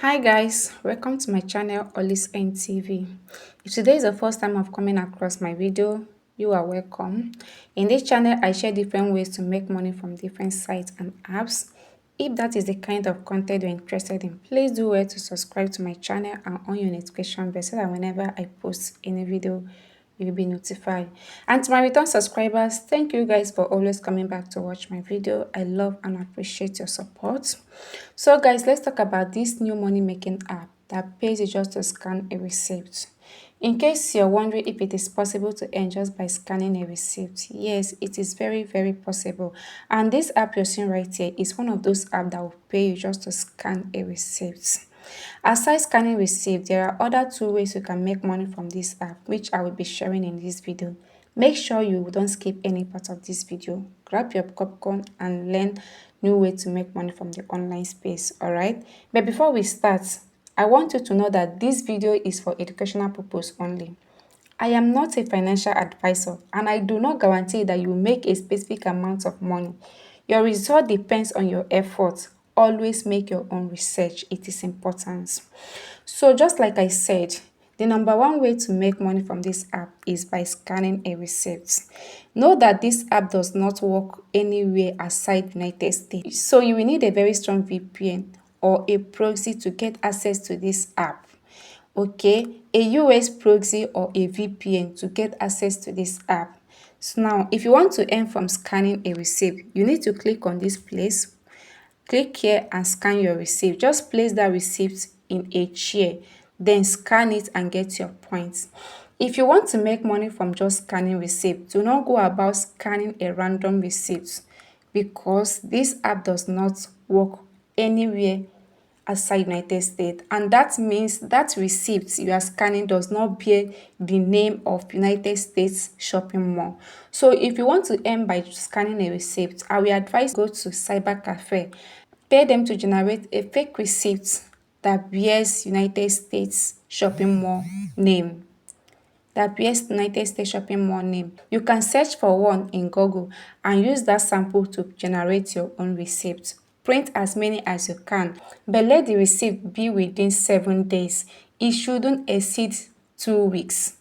Hi guys, welcome to my channel Always TV. If today is the first time of coming across my video, you are welcome. In this channel, I share different ways to make money from different sites and apps. If that is the kind of content you're interested in, please do well to subscribe to my channel and on your notification bell so that whenever I post any video, you'll be notified. And to my return subscribers, thank you guys for always coming back to watch my video. I love and appreciate your support. So guys, let's talk about this new money making app that pays you just to scan a receipt. In case you're wondering if it is possible to earn just by scanning a receipt, yes, it is very possible. And this app you're seeing right here is one of those apps that will pay you just to scan a receipt. Aside scanning receipt, there are other two ways you can make money from this app, which I will be sharing in this video. Make sure you don't skip any part of this video. Grab your popcorn and learn new way to make money from the online space, alright? But before we start, I want you to know that this video is for educational purpose only. I am not a financial advisor and I do not guarantee that you will make a specific amount of money. Your result depends on your efforts. Always make your own research. It is important. So just like I said, the number one way to make money from this app is by scanning a receipt. Know that this app does not work anywhere outside United States. So you will need a very strong VPN or a proxy to get access to this app. Okay, a US proxy or a VPN to get access to this app. So now, if you want to earn from scanning a receipt, you need to click on this place. Click here and scan your receipt. Just place that receipt in a chair, then scan it and get your points. If you want to make money from just scanning receipt, do not go about scanning a random receipt because this app does not work anywhere outside United States, and that means that receipt you are scanning does not bear the name of United States shopping mall. So if you want to earn by scanning a receipt, I will advise go to cyber cafe, pay them to generate a fake receipt that bears United States shopping mall name. You can search for one in Google and use that sample to generate your own receipt. Print as many as you can, but let the receipt be within 7 days. It shouldn't exceed 2 weeks.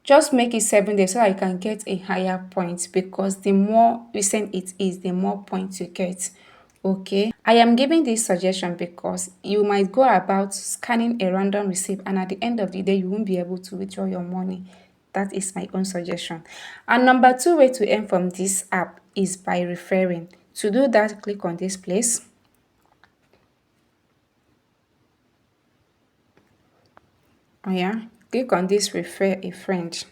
Just make it 7 days so that you can get a higher point, because the more recent it is, the more points you get. Okay, I am giving this suggestion because you might go about scanning a random receipt and at the end of the day you won't be able to withdraw your money. That is my own suggestion. And number two way to earn from this app is by referring. To do that, click on this place. Oh yeah, click on this refer a friend.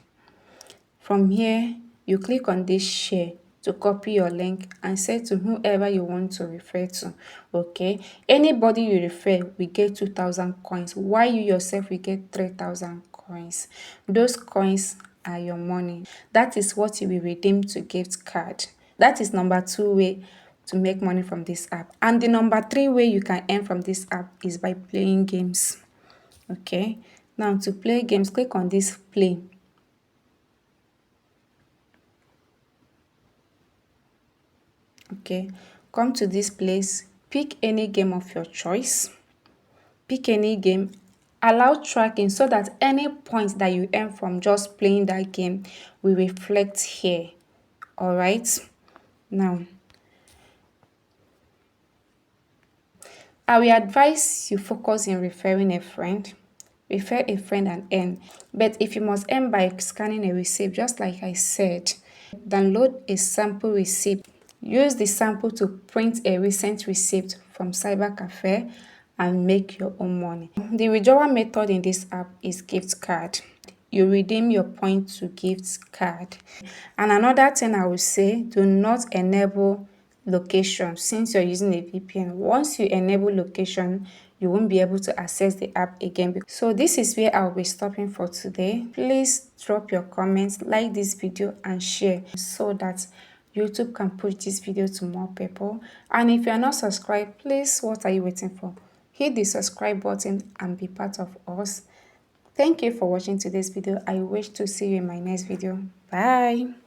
From here, you click on this share to copy your link and send to whoever you want to refer to. Okay, anybody you refer will get 2,000 coins, while you yourself will get 3,000 coins. Those coins are your money. That is what you will redeem to gift card. That is number two way to make money from this app. And the number three way you can earn from this app is by playing games. Okay, now to play games, click on this play. Okay, come to this place, pick any game of your choice. Pick any game, allow tracking so that any points that you earn from just playing that game will reflect here. All right, now I will advise you focus in referring a friend. Refer a friend and earn. But if you must earn by scanning a receipt, just like I said, download a sample receipt. Use the sample to print a recent receipt from cyber cafe and make your own money. The withdrawal method in this app is gift card. You redeem your point to gift card. And another thing I will say, do not enable location since you're using a VPN. Once you enable location, you won't be able to access the app again. So this is where I'll be stopping for today. Please drop your comments, like this video and share so that YouTube can push this video to more people. And if you are not subscribed, please, what are you waiting for? Hit the subscribe button and be part of us. Thank you for watching today's video. I wish to see you in my next video. Bye.